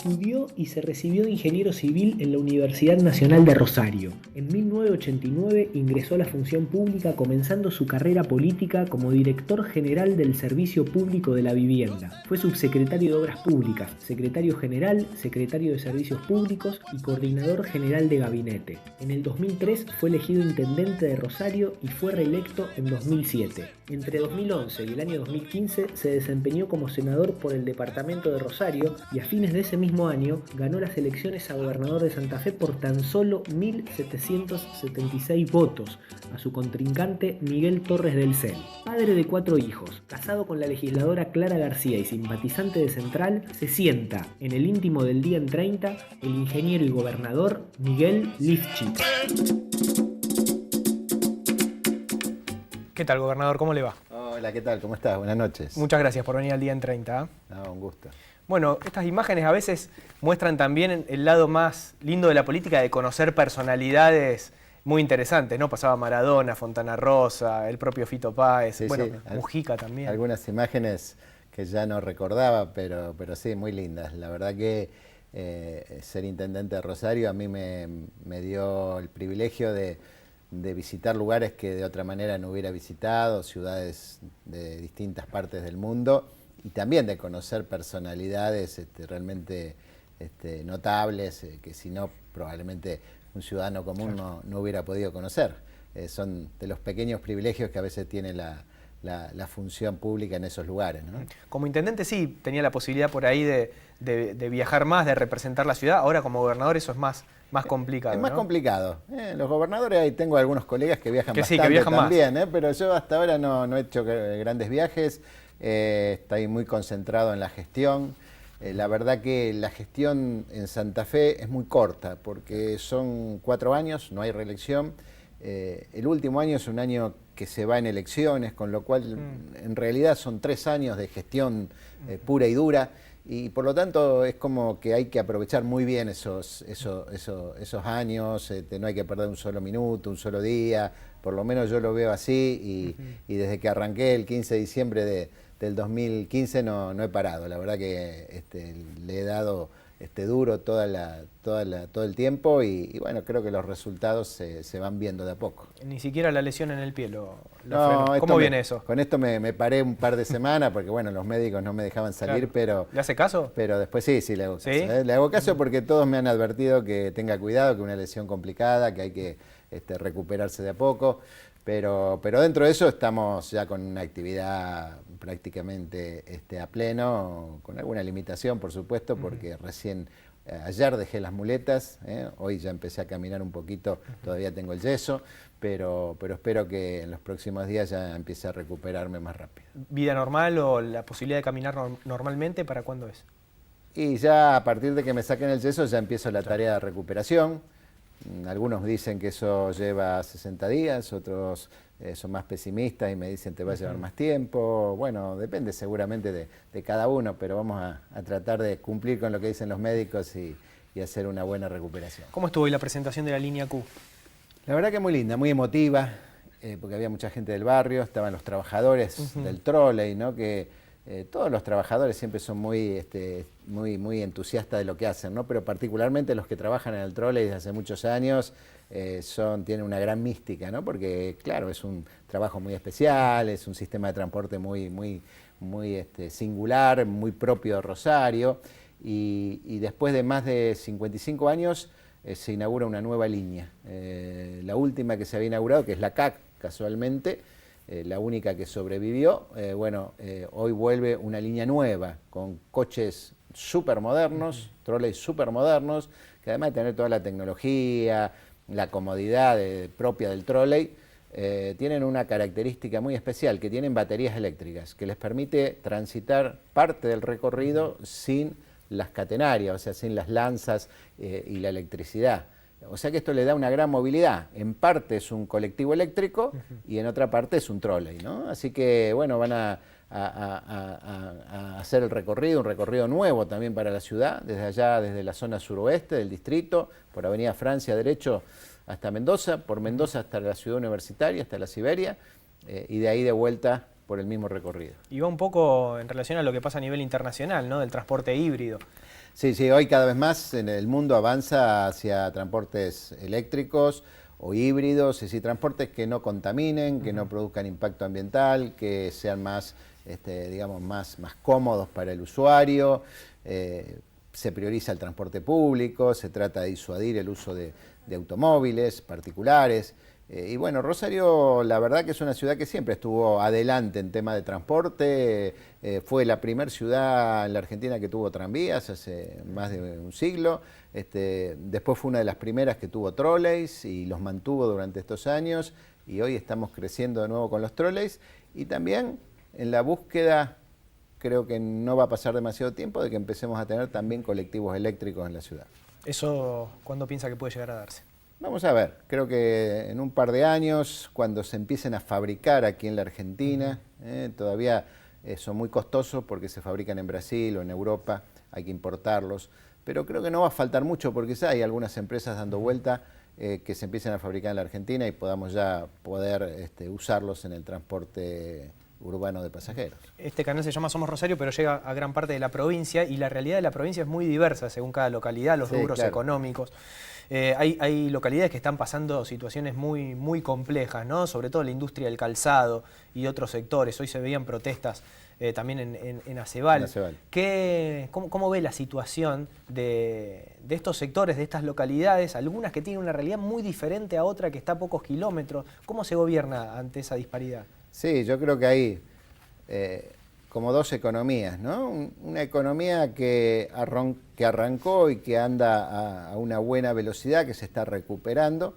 Estudió y se recibió de ingeniero civil en la Universidad Nacional de Rosario. En 1989 ingresó a la función pública comenzando su carrera política como director general del Servicio Público de la Vivienda. Fue subsecretario de Obras Públicas, secretario general, secretario de Servicios Públicos y coordinador general de gabinete. En el 2003 fue elegido intendente de Rosario y fue reelecto en 2007. Entre 2011 y el año 2015 se desempeñó como senador por el departamento de Rosario y a fines de ese mismo año ganó las elecciones a gobernador de Santa Fe por tan solo 1.776 votos a su contrincante Miguel Torres del Cel. Padre de 4 hijos, casado con la legisladora Clara García y simpatizante de Central, se sienta en el íntimo del día en 30 el ingeniero y gobernador Miguel Lifchitz. ¿Qué tal, gobernador? ¿Cómo le va? Hola, ¿qué tal? ¿Cómo estás? Buenas noches. Muchas gracias por venir al día en 30. ¿Eh? No, un gusto. Bueno, estas imágenes a veces muestran también el lado más lindo de la política, de conocer personalidades muy interesantes, ¿no? Pasaba Maradona, Fontana Rosa, el propio Fito Páez, Sí, bueno, sí. Mujica también. Algunas imágenes que ya no recordaba, pero sí, muy lindas. La verdad que ser intendente de Rosario a mí me dio el privilegio de visitar lugares que de otra manera no hubiera visitado, ciudades de distintas partes del mundo, y también de conocer personalidades realmente notables, que si no, probablemente un ciudadano común no hubiera podido conocer. Son de los pequeños privilegios que a veces tiene la función pública en esos lugares, ¿no? Como intendente sí tenía la posibilidad por ahí de viajar más, de representar la ciudad. Ahora como gobernador eso es más complicado. Es más ¿no? complicado. Los gobernadores, ahí tengo algunos colegas que viajan bastante que viajan también, más. Pero yo hasta ahora no he hecho grandes viajes. Estoy muy concentrado en la gestión. La verdad que la gestión en Santa Fe es muy corta porque son 4 años, no hay reelección. El último año es un año que se va en elecciones, con lo cual en realidad son 3 años de gestión pura y dura. Y por lo tanto es como que hay que aprovechar muy bien esos años, no hay que perder un solo minuto, un solo día, por lo menos yo lo veo así y desde que arranqué el 15 de diciembre del 2015 no he parado. La verdad que le he dado duro todo el tiempo y bueno, creo que los resultados se van viendo de a poco. Ni siquiera la lesión en el pie lo No, frenó. ¿Cómo viene eso? Con esto me paré un par de semanas porque bueno, los médicos no me dejaban salir, Claro. pero... ¿Le hace caso? Pero después sí le hago caso. ¿Sí? Le hago caso porque todos me han advertido que tenga cuidado, que es una lesión complicada, que hay que recuperarse de a poco. Pero dentro de eso estamos ya con una actividad prácticamente a pleno, con alguna limitación, por supuesto, porque recién ayer dejé las muletas, hoy ya empecé a caminar un poquito, todavía tengo el yeso, pero espero que en los próximos días ya empiece a recuperarme más rápido. ¿Vida normal o la posibilidad de caminar normalmente para cuándo es? Y ya a partir de que me saquen el yeso ya empiezo la tarea de recuperación. Algunos dicen que eso lleva 60 días, otros son más pesimistas y me dicen que te va a llevar más tiempo. Bueno, depende seguramente de cada uno, pero vamos a tratar de cumplir con lo que dicen los médicos y hacer una buena recuperación. ¿Cómo estuvo hoy la presentación de la línea Q? La verdad que muy linda, muy emotiva, porque había mucha gente del barrio, estaban los trabajadores del trolley, ¿no? Que todos los trabajadores siempre son muy entusiastas de lo que hacen, ¿no? Pero particularmente los que trabajan en el trolley desde hace muchos años tienen una gran mística, ¿no? Porque claro, es un trabajo muy especial, es un sistema de transporte muy singular, muy propio de Rosario, y después de más de 55 años se inaugura una nueva línea. La última que se había inaugurado, que es la CAC, casualmente, la única que sobrevivió, hoy vuelve una línea nueva, con coches súper modernos, trolleys súper modernos, que además de tener toda la tecnología, la comodidad propia del trolley, tienen una característica muy especial, que tienen baterías eléctricas, que les permite transitar parte del recorrido sin las catenarias, o sea, sin las lanzas y la electricidad. O sea que esto le da una gran movilidad. En parte es un colectivo eléctrico y en otra parte es un trolley, ¿no? Así que, bueno, van a hacer el recorrido, un recorrido nuevo también para la ciudad, desde allá, desde la zona suroeste del distrito, por Avenida Francia derecho hasta Mendoza, por Mendoza hasta la ciudad universitaria, hasta la Siberia, y de ahí de vuelta por el mismo recorrido. Y va un poco en relación a lo que pasa a nivel internacional, ¿no? Del transporte híbrido. Sí, sí, hoy cada vez más en el mundo avanza hacia transportes eléctricos o híbridos, es decir, transportes que no contaminen, que no produzcan impacto ambiental, que sean más, digamos, más cómodos para el usuario. Se prioriza el transporte público, se trata de disuadir el uso de automóviles particulares. Y bueno, Rosario, la verdad que es una ciudad que siempre estuvo adelante en tema de transporte. Fue la primera ciudad en la Argentina que tuvo tranvías hace más de un siglo. Después fue una de las primeras que tuvo troleys y los mantuvo durante estos años. Y hoy estamos creciendo de nuevo con los troleys. Y también en la búsqueda, creo que no va a pasar demasiado tiempo, de que empecemos a tener también colectivos eléctricos en la ciudad. ¿Eso cuándo piensa que puede llegar a darse? Vamos a ver, creo que en un par de años, cuando se empiecen a fabricar aquí en la Argentina, todavía son muy costosos porque se fabrican en Brasil o en Europa, hay que importarlos, pero creo que no va a faltar mucho porque ya hay algunas empresas dando vuelta que se empiecen a fabricar en la Argentina y podamos ya poder usarlos en el transporte urbano de pasajeros. Este canal se llama Somos Rosario, pero llega a gran parte de la provincia y la realidad de la provincia es muy diversa según cada localidad, los rubros económicos. Hay localidades que están pasando situaciones muy complejas, ¿no? Sobre todo la industria del calzado y otros sectores. Hoy se veían protestas también en Aceval. ¿Cómo ve la situación de estos sectores, de estas localidades? Algunas que tienen una realidad muy diferente a otra que está a pocos kilómetros. ¿Cómo se gobierna ante esa disparidad? Sí, yo creo que hay como dos economías, ¿no? Una economía que arrancó y que anda a una buena velocidad, que se está recuperando,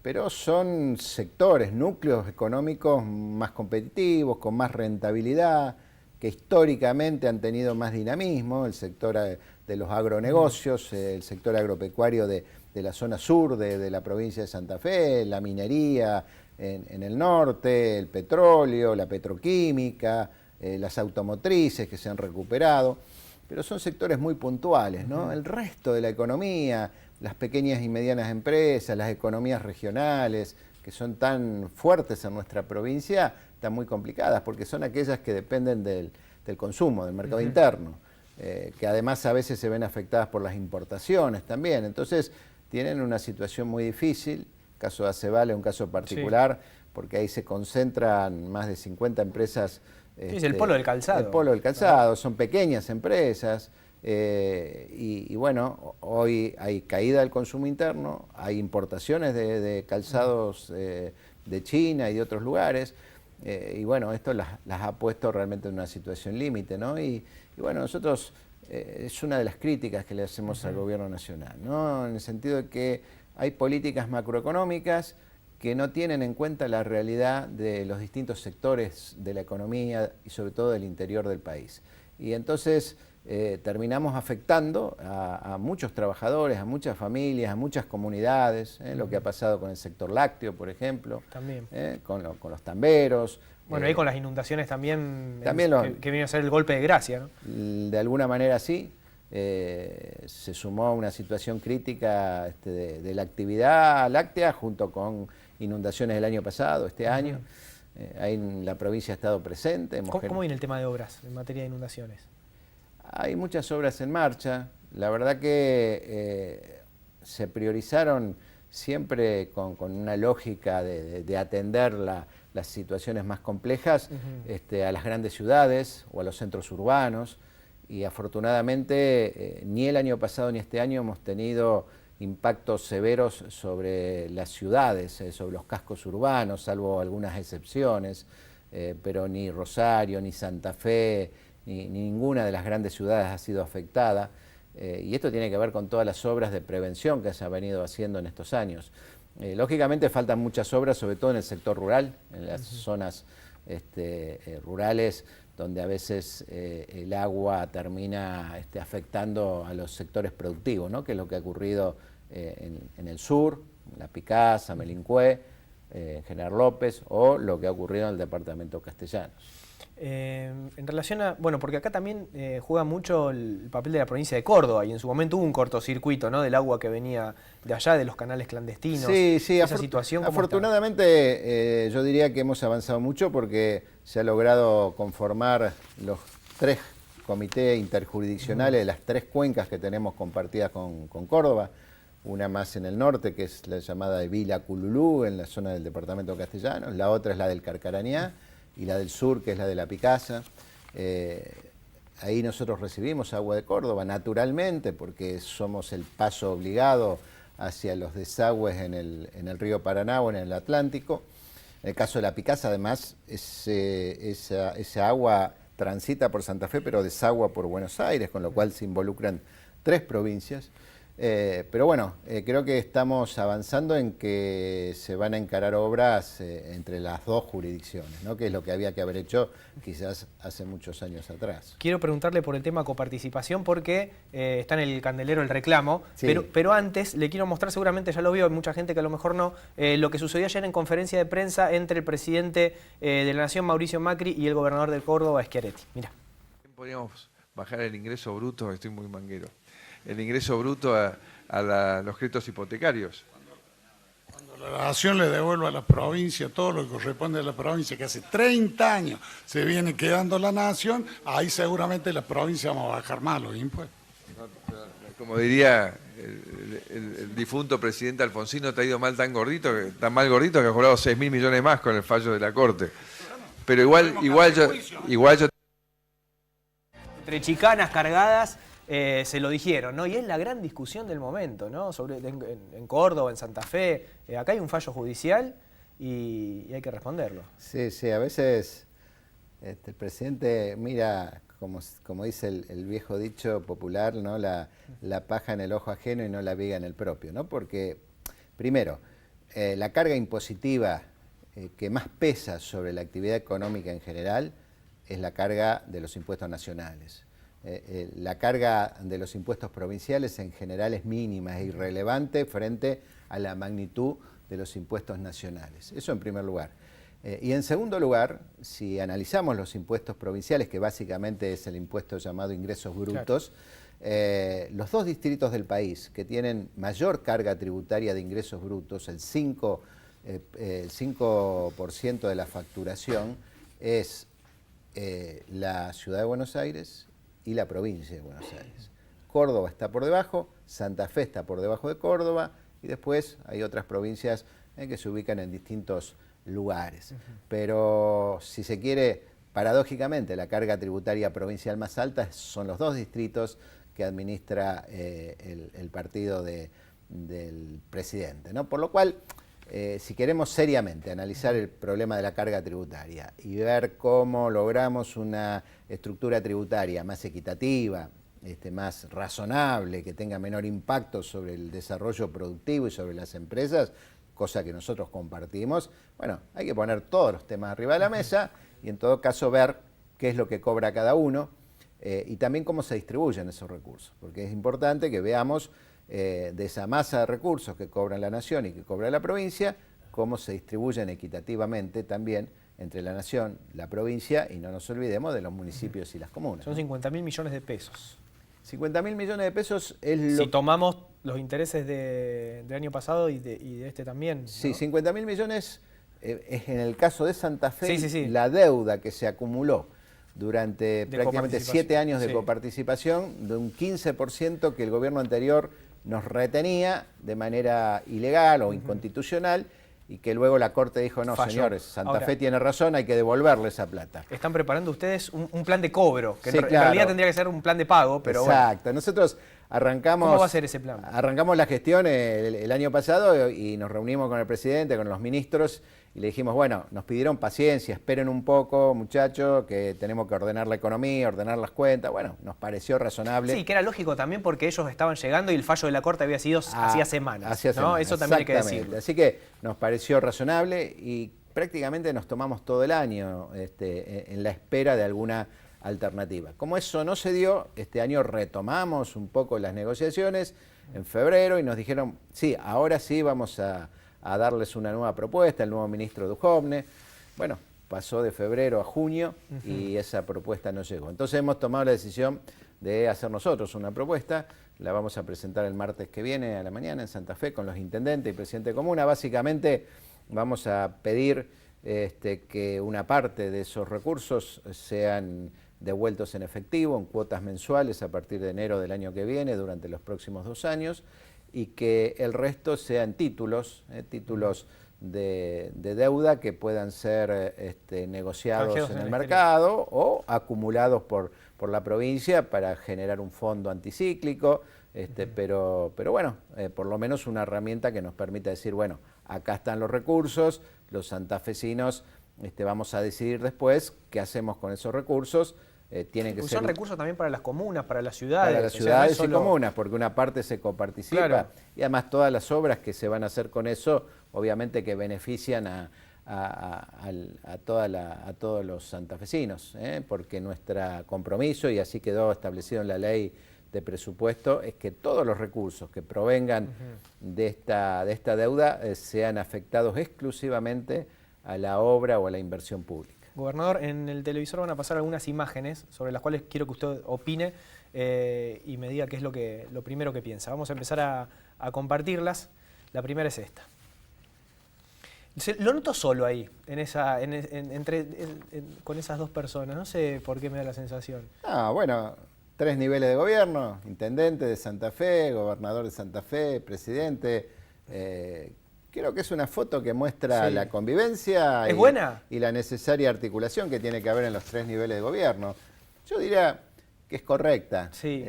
pero son sectores, núcleos económicos más competitivos, con más rentabilidad, que históricamente han tenido más dinamismo, el sector de los agronegocios, el sector agropecuario de la zona sur de la provincia de Santa Fe, la minería en el norte, el petróleo, la petroquímica, las automotrices que se han recuperado, pero son sectores muy puntuales, ¿no? El resto de la economía, las pequeñas y medianas empresas, las economías regionales, que son tan fuertes en nuestra provincia, están muy complicadas, porque son aquellas que dependen del consumo, del mercado interno, que además a veces se ven afectadas por las importaciones también. Entonces, tienen una situación muy difícil. El caso de Aceval es un caso particular, porque ahí se concentran más de 50 empresas. Es el polo del calzado. El polo del calzado, son pequeñas empresas. Y bueno, hoy hay caída del consumo interno, hay importaciones de calzados de China y de otros lugares, y bueno, esto las ha puesto realmente en una situación límite, ¿no? Y bueno, nosotros, es una de las críticas que le hacemos al gobierno nacional, ¿no? En el sentido de que hay políticas macroeconómicas que no tienen en cuenta la realidad de los distintos sectores de la economía y sobre todo del interior del país. Y entonces terminamos afectando a muchos trabajadores, a muchas familias, a muchas comunidades, lo que ha pasado con el sector lácteo, por ejemplo, también. Con los tamberos. Bueno, ahí con las inundaciones también que viene a ser el golpe de gracia, ¿no? De alguna manera sí, se sumó a una situación crítica de la actividad láctea junto con inundaciones del año pasado, este año. Ahí en la provincia ha estado presente. ¿Cómo viene el tema de obras en materia de inundaciones? Hay muchas obras en marcha. La verdad que se priorizaron siempre con una lógica de atender las situaciones más complejas a las grandes ciudades o a los centros urbanos. Y afortunadamente ni el año pasado ni este año hemos tenido impactos severos sobre las ciudades, sobre los cascos urbanos, salvo algunas excepciones, pero ni Rosario, ni Santa Fe, ni ninguna de las grandes ciudades ha sido afectada. Y esto tiene que ver con todas las obras de prevención que se han venido haciendo en estos años. Lógicamente faltan muchas obras, sobre todo en el sector rural, en las zonas rurales, donde a veces el agua termina afectando a los sectores productivos, ¿no? Que es lo que ha ocurrido en el sur, La Picasa, Melincue, General López, o lo que ha ocurrido en el departamento Castellanos. En relación a, bueno, porque acá también juega mucho el papel de la provincia de Córdoba, y en su momento hubo un cortocircuito, ¿no? Del agua que venía de allá, de los canales clandestinos. Sí, esa situación. Afortunadamente yo diría que hemos avanzado mucho porque se ha logrado conformar los 3 comités interjurisdiccionales de las 3 cuencas que tenemos compartidas con Córdoba, una más en el norte, que es la llamada de Vila Cululú, en la zona del departamento castellano, la otra es la del Carcarañá, y la del sur, que es la de La Picasa. Ahí nosotros recibimos agua de Córdoba, naturalmente, porque somos el paso obligado hacia los desagües en el río Paraná o en el Atlántico. En el caso de La Picasa, además, esa agua transita por Santa Fe, pero desagua por Buenos Aires, con lo cual se involucran 3 provincias. Pero bueno, creo que estamos avanzando en que se van a encarar obras entre las 2 jurisdicciones, ¿no? Que es lo que había que haber hecho quizás hace muchos años atrás. Quiero preguntarle por el tema coparticipación porque está en el candelero el reclamo, sí. pero antes le quiero mostrar, seguramente ya lo vio, hay mucha gente que a lo mejor no, lo que sucedió ayer en conferencia de prensa entre el presidente de la Nación, Mauricio Macri, y el gobernador de Córdoba, Schiaretti. Mira. Podríamos bajar el ingreso bruto, estoy muy manguero. El ingreso bruto a los créditos hipotecarios. Cuando la Nación le devuelva a la provincia todo lo que corresponde a la provincia, que hace 30 años se viene quedando la Nación, ahí seguramente la provincia vamos a bajar más los impuestos. Como diría el difunto presidente Alfonsino, te ha ido mal tan mal gordito que ha cobrado 6.000 millones más con el fallo de la Corte. Pero igual yo... Entre chicanas cargadas, se lo dijeron, ¿no? Y es la gran discusión del momento, ¿no? En Córdoba, en Santa Fe, acá hay un fallo judicial y hay que responderlo. Sí, a veces el presidente mira, como dice el viejo dicho popular, ¿no? La paja en el ojo ajeno y no la viga en el propio, ¿no? Porque, primero, la carga impositiva que más pesa sobre la actividad económica en general es la carga de los impuestos nacionales. La carga de los impuestos provinciales en general es mínima, es irrelevante frente a la magnitud de los impuestos nacionales. Eso en primer lugar. Y en segundo lugar, si analizamos los impuestos provinciales, que básicamente es el impuesto llamado ingresos brutos, claro, los 2 distritos del país que tienen mayor carga tributaria de ingresos brutos, el 5% de la facturación, es la Ciudad de Buenos Aires y la provincia de Buenos Aires. Córdoba está por debajo, Santa Fe está por debajo de Córdoba y después hay otras provincias que se ubican en distintos lugares. Pero si se quiere, paradójicamente, la carga tributaria provincial más alta son los 2 distritos que administra el partido del presidente, ¿no? Por lo cual, si queremos seriamente analizar el problema de la carga tributaria y ver cómo logramos una estructura tributaria más equitativa, más razonable, que tenga menor impacto sobre el desarrollo productivo y sobre las empresas, cosa que nosotros compartimos, bueno, hay que poner todos los temas arriba de la mesa y en todo caso ver qué es lo que cobra cada uno y también cómo se distribuyen esos recursos, porque es importante que veamos de esa masa de recursos que cobra la Nación y que cobra la provincia, cómo se distribuyen equitativamente también entre la Nación, la provincia y no nos olvidemos de los municipios y las comunas. Son 50.000 millones de pesos. 50.000 millones de pesos es lo... Si tomamos los intereses del año pasado y de este también, ¿no? Sí, 50.000 millones es en el caso de Santa Fe sí. La deuda que se acumuló durante prácticamente 7 años de sí, coparticipación, de un 15% que el gobierno anterior nos retenía de manera ilegal o inconstitucional y que luego la Corte dijo, no, falló. Señores, Santa Ahora, Fe tiene razón, hay que devolverle esa plata. Están preparando ustedes un plan de cobro, que Sí, en realidad tendría que ser un plan de pago, pero exacto. bueno. Nosotros arrancamos... ¿Cómo va a ser ese plan? Arrancamos la gestión el año pasado y nos reunimos con el presidente, con los ministros, y le dijimos, bueno, nos pidieron paciencia, esperen un poco, muchachos, que tenemos que ordenar la economía, ordenar las cuentas. Bueno, nos pareció razonable. Sí, que era lógico también porque ellos estaban llegando y el fallo de la Corte había sido hacía semanas. ¿No? Eso también hay que decirlo. Así que nos pareció razonable y prácticamente nos tomamos todo el año en la espera de alguna alternativa. Como eso no se dio, este año retomamos un poco las negociaciones en febrero y nos dijeron, sí, ahora sí vamos a darles una nueva propuesta, el nuevo ministro Duhovne. Bueno, pasó de febrero a junio y esa propuesta no llegó. Entonces hemos tomado la decisión de hacer nosotros una propuesta, la vamos a presentar el martes que viene a la mañana en Santa Fe con los intendentes y presidente de comuna. Básicamente vamos a pedir que una parte de esos recursos sean devueltos en efectivo, en cuotas mensuales a partir de enero del año que viene, durante los próximos 2 años, y que el resto sean títulos de deuda que puedan ser negociados en el mercado o acumulados por la provincia para generar un fondo anticíclico, pero bueno, por lo menos una herramienta que nos permita decir, bueno, acá están los recursos, los santafesinos vamos a decidir después qué hacemos con esos recursos. Tienen que Usar recursos también para las comunas, para las ciudades. Para las ciudades y comunas, porque una parte se coparticipa, claro, y además todas las obras que se van a hacer con eso, obviamente que benefician a todos los santafesinos, porque nuestro compromiso, y así quedó establecido en la ley de presupuesto, es que todos los recursos que provengan de esta deuda sean afectados exclusivamente a la obra o a la inversión pública. Gobernador, en el televisor van a pasar algunas imágenes sobre las cuales quiero que usted opine y me diga qué es lo primero que piensa. Vamos a empezar a compartirlas. La primera es esta. Lo noto solo ahí, con esas dos personas. No sé por qué me da la sensación. Bueno, 3 niveles de gobierno: intendente de Santa Fe, gobernador de Santa Fe, presidente. Creo que es una foto que muestra la convivencia y la necesaria articulación que tiene que haber en los 3 niveles de gobierno. Yo diría que es correcta. Sí.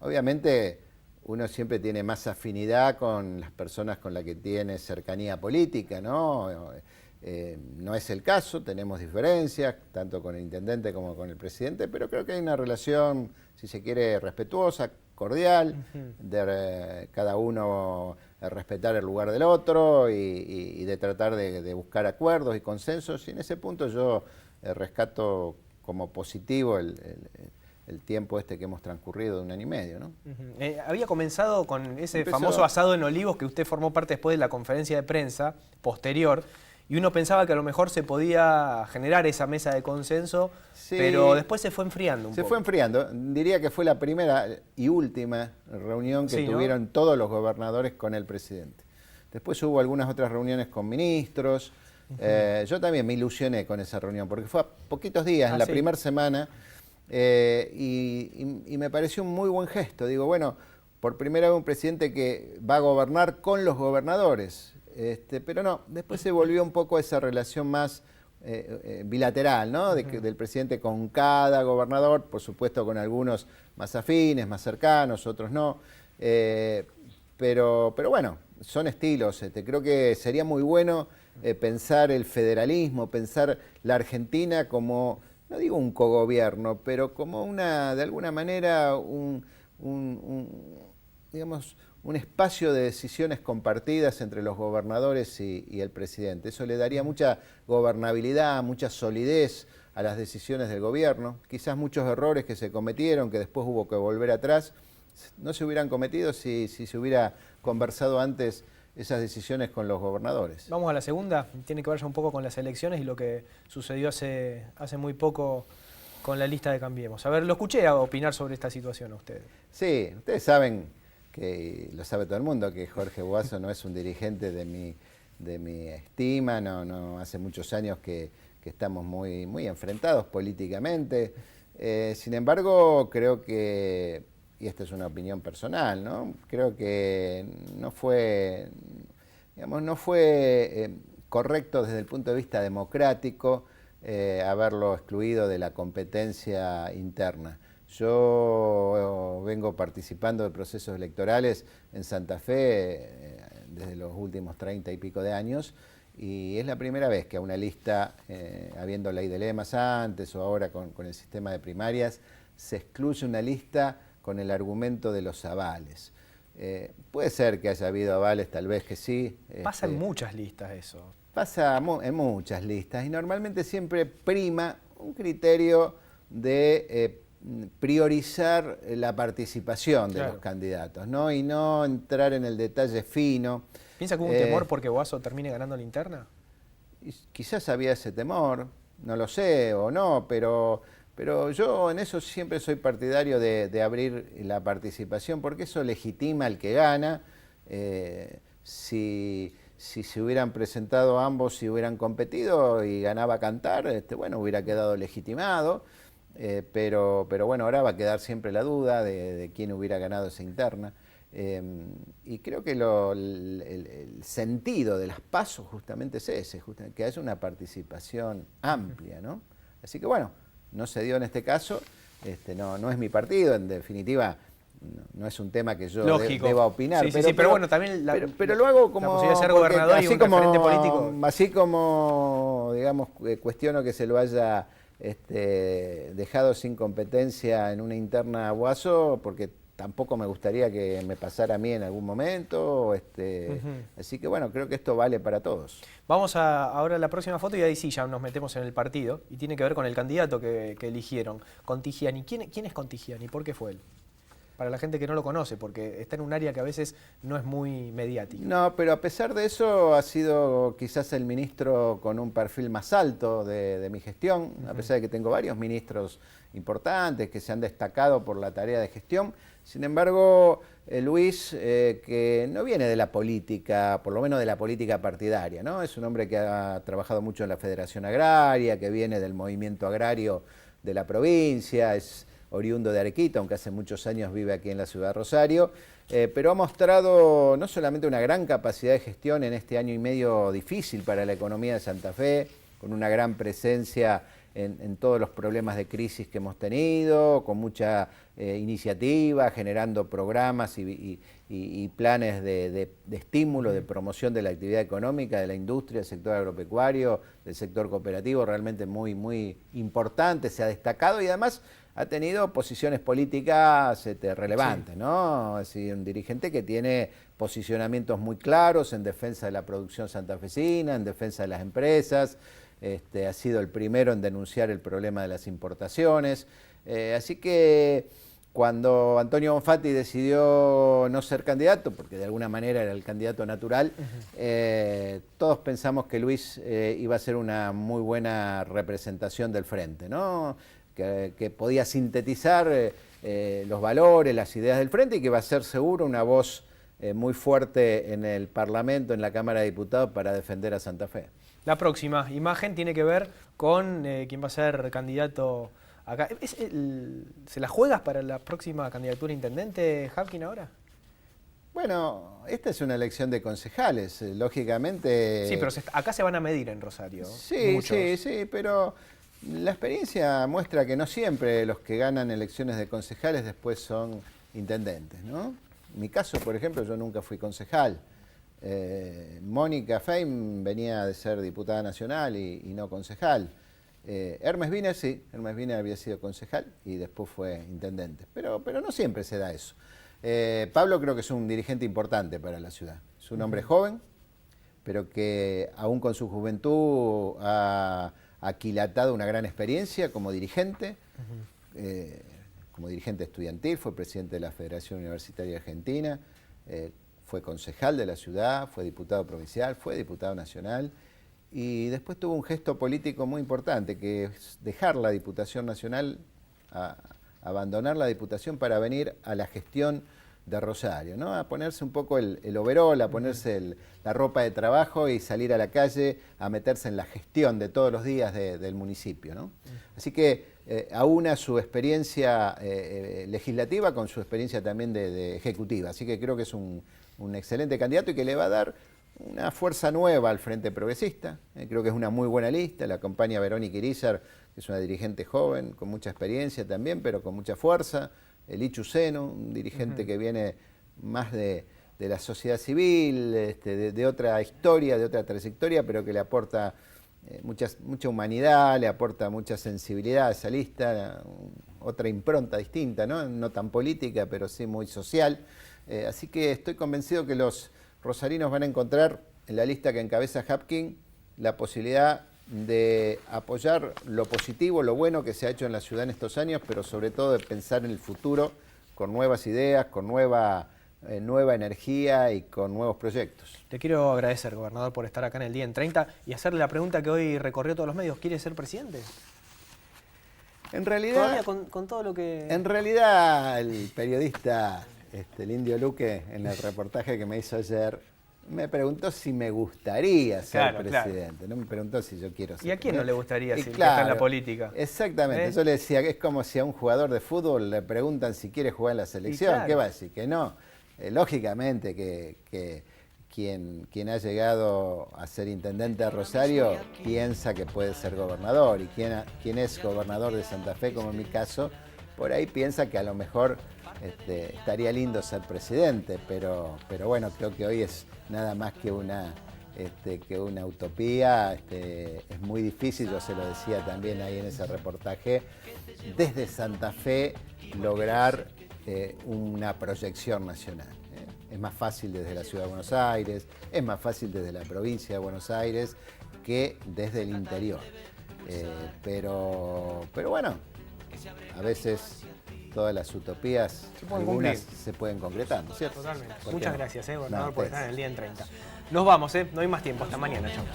Obviamente uno siempre tiene más afinidad con las personas con las que tiene cercanía política, ¿no? No es el caso, tenemos diferencias, tanto con el intendente como con el presidente, pero creo que hay una relación, si se quiere, respetuosa, cordial, de cada uno respetar el lugar del otro y de tratar de buscar acuerdos y consensos, y en ese punto yo rescato como positivo el tiempo que hemos transcurrido de 1 año y medio, ¿no? Había comenzado con ese famoso asado en Olivos, que usted formó parte después de la conferencia de prensa posterior, y uno pensaba que a lo mejor se podía generar esa mesa de consenso, sí, pero después se fue enfriando un poco. Se fue enfriando. Diría que fue la primera y última reunión que tuvieron todos los gobernadores con el presidente. Después hubo algunas otras reuniones con ministros. Yo también me ilusioné con esa reunión, porque fue a poquitos días, en la primera semana, y me pareció un muy buen gesto. Digo, bueno, por primera vez un presidente que va a gobernar con los gobernadores. Pero no, después se volvió un poco esa relación más bilateral, ¿no? Del presidente con cada gobernador, por supuesto con algunos más afines, más cercanos, otros no. Pero bueno, son estilos. Creo que sería muy bueno pensar el federalismo, pensar la Argentina como, no digo un cogobierno, pero como de alguna manera digamos, un espacio de decisiones compartidas entre los gobernadores y el presidente. Eso le daría mucha gobernabilidad, mucha solidez a las decisiones del gobierno. Quizás muchos errores que se cometieron, que después hubo que volver atrás, no se hubieran cometido si se hubiera conversado antes esas decisiones con los gobernadores. Vamos a la segunda, tiene que ver ya un poco con las elecciones y lo que sucedió hace muy poco con la lista de Cambiemos. A ver, lo escuché a opinar sobre esta situación a ustedes. Sí, ustedes saben, que lo sabe todo el mundo, que Jorge Boazo no es un dirigente de mi estima, no hace muchos años que estamos muy enfrentados políticamente. Sin embargo, creo que, y esta es una opinión personal, ¿no? Creo que no fue correcto desde el punto de vista democrático haberlo excluido de la competencia interna. Yo vengo participando de procesos electorales en Santa Fe desde los últimos 30 y pico de años, y es la primera vez que a una lista, habiendo ley de lemas antes o ahora con el sistema de primarias, se excluye una lista con el argumento de los avales. Puede ser que haya habido avales, tal vez que sí. Pasa en muchas listas eso. Pasa en muchas listas, y normalmente siempre prima un criterio de priorizar la participación de los candidatos, ¿no? Y no entrar en el detalle fino. ¿Piensa que hubo un temor porque Boazo termine ganando la interna? Quizás había ese temor, no lo sé o no, pero yo en eso siempre soy partidario de abrir la participación, porque eso legitima al que gana. Si si se hubieran presentado ambos, si hubieran competido y ganaba Cantar, bueno, hubiera quedado legitimado. Pero bueno, ahora va a quedar siempre la duda de quién hubiera ganado esa interna. Y creo que el sentido de las PASO justamente es ese, que haya una participación amplia, ¿no? Así que bueno, no se dio en este caso, no es mi partido, en definitiva no es un tema que yo deba opinar. Sí, pero bueno, también pero lo hago como... La posibilidad de ser gobernador y un referente político. Así como, digamos, cuestiono que se lo haya dejado sin competencia en una interna a Boazo, porque tampoco me gustaría que me pasara a mí en algún momento. Así que bueno, creo que esto vale para todos. Vamos ahora a la próxima foto y ahí sí ya nos metemos en el partido. Y tiene que ver con el candidato que eligieron, Contigiani. ¿Quién es Contigiani? ¿Por qué fue él? Para la gente que no lo conoce, porque está en un área que a veces no es muy mediática. No, pero a pesar de eso ha sido quizás el ministro con un perfil más alto de mi gestión, a pesar de que tengo varios ministros importantes que se han destacado por la tarea de gestión. Sin embargo, Luis, que no viene de la política, por lo menos de la política partidaria, ¿no? Es un hombre que ha trabajado mucho en la Federación Agraria, que viene del movimiento agrario de la provincia, es oriundo de Arequita, aunque hace muchos años vive aquí en la ciudad de Rosario, pero ha mostrado no solamente una gran capacidad de gestión en este año y medio difícil para la economía de Santa Fe, con una gran presencia en todos los problemas de crisis que hemos tenido, con mucha iniciativa, generando programas y planes de estímulo, de promoción de la actividad económica, de la industria, del sector agropecuario, del sector cooperativo, realmente muy, muy importante, se ha destacado y además ha tenido posiciones políticas relevantes, ¿no? Es decir, un dirigente que tiene posicionamientos muy claros en defensa de la producción santafesina, en defensa de las empresas, ha sido el primero en denunciar el problema de las importaciones, así que cuando Antonio Bonfatti decidió no ser candidato, porque de alguna manera era el candidato natural, todos pensamos que Luis iba a ser una muy buena representación del frente, ¿no? Que podía sintetizar los valores, las ideas del frente y que va a ser seguro una voz muy fuerte en el Parlamento, en la Cámara de Diputados para defender a Santa Fe. La próxima imagen tiene que ver con quién va a ser candidato acá. ¿Se la juegas para la próxima candidatura a intendente, Hapkin, ahora? Bueno, esta es una elección de concejales, lógicamente... Sí, pero acá se van a medir en Rosario. Sí, sí, pero la experiencia muestra que no siempre los que ganan elecciones de concejales después son intendentes, ¿no? En mi caso, por ejemplo, yo nunca fui concejal. Mónica Fein venía de ser diputada nacional y no concejal. Hermes Wiener sí, Hermes Wiener había sido concejal y después fue intendente, pero no siempre se da eso. Pablo creo que es un dirigente importante para la ciudad. Es un hombre joven, pero que aún con su juventud ha aquilatado una gran experiencia como dirigente. Como dirigente estudiantil, fue presidente de la Federación Universitaria Argentina, fue concejal de la ciudad, fue diputado provincial, fue diputado nacional y después tuvo un gesto político muy importante, que es dejar la Diputación Nacional, abandonar la Diputación para venir a la gestión de Rosario, ¿no? A ponerse un poco el overol, a ponerse la ropa de trabajo y salir a la calle a meterse en la gestión de todos los días del municipio, ¿no? Así que aúna su experiencia legislativa con su experiencia también de ejecutiva, así que creo que es un excelente candidato y que le va a dar una fuerza nueva al Frente Progresista. Creo que es una muy buena lista, la acompaña Verónica Irizar, que es una dirigente joven, con mucha experiencia también, pero con mucha fuerza. Lichu Seno, un dirigente que viene más de la sociedad civil, de otra historia, de otra trayectoria, pero que le aporta mucha humanidad, le aporta mucha sensibilidad a esa lista, otra impronta distinta, no tan política, pero sí muy social. Así que estoy convencido que los rosarinos van a encontrar en la lista que encabeza Hapkin la posibilidad de apoyar lo positivo, lo bueno que se ha hecho en la ciudad en estos años, pero sobre todo de pensar en el futuro con nuevas ideas, con nueva energía y con nuevos proyectos. Le quiero agradecer, gobernador, por estar acá en el Día en 30 y hacerle la pregunta que hoy recorrió todos los medios. ¿Quiere ser presidente? En realidad, todavía con todo lo que... En realidad, el periodista, el Indio Luque, en el reportaje que me hizo ayer, Me preguntó si me gustaría ser Claro, presidente, claro. no me preguntó si yo quiero ser ¿Y a quién no presidente. le gustaría Y si claro, está en la política? Exactamente, yo le decía que es como si a un jugador de fútbol le preguntan si quiere jugar en la selección, claro. ¿qué va a decir? Que no. Lógicamente que quien ha llegado a ser intendente de Rosario piensa que puede ser gobernador, y quien es gobernador de Santa Fe, como en mi caso, por ahí piensa que a lo mejor estaría lindo ser presidente, pero bueno, creo que hoy es nada más que una utopía. Es muy difícil, yo se lo decía también ahí en ese reportaje, desde Santa Fe lograr una proyección nacional. Es más fácil desde la Ciudad de Buenos Aires, es más fácil desde la provincia de Buenos Aires que desde el interior. Pero bueno, a veces todas las utopías, algunas se pueden concretar, ¿no es cierto? Totalmente. ¿Por qué Muchas no? gracias, gobernador, No, por ustedes. estar en el día en 30. Nos vamos, no hay más tiempo. Hasta mañana, chao.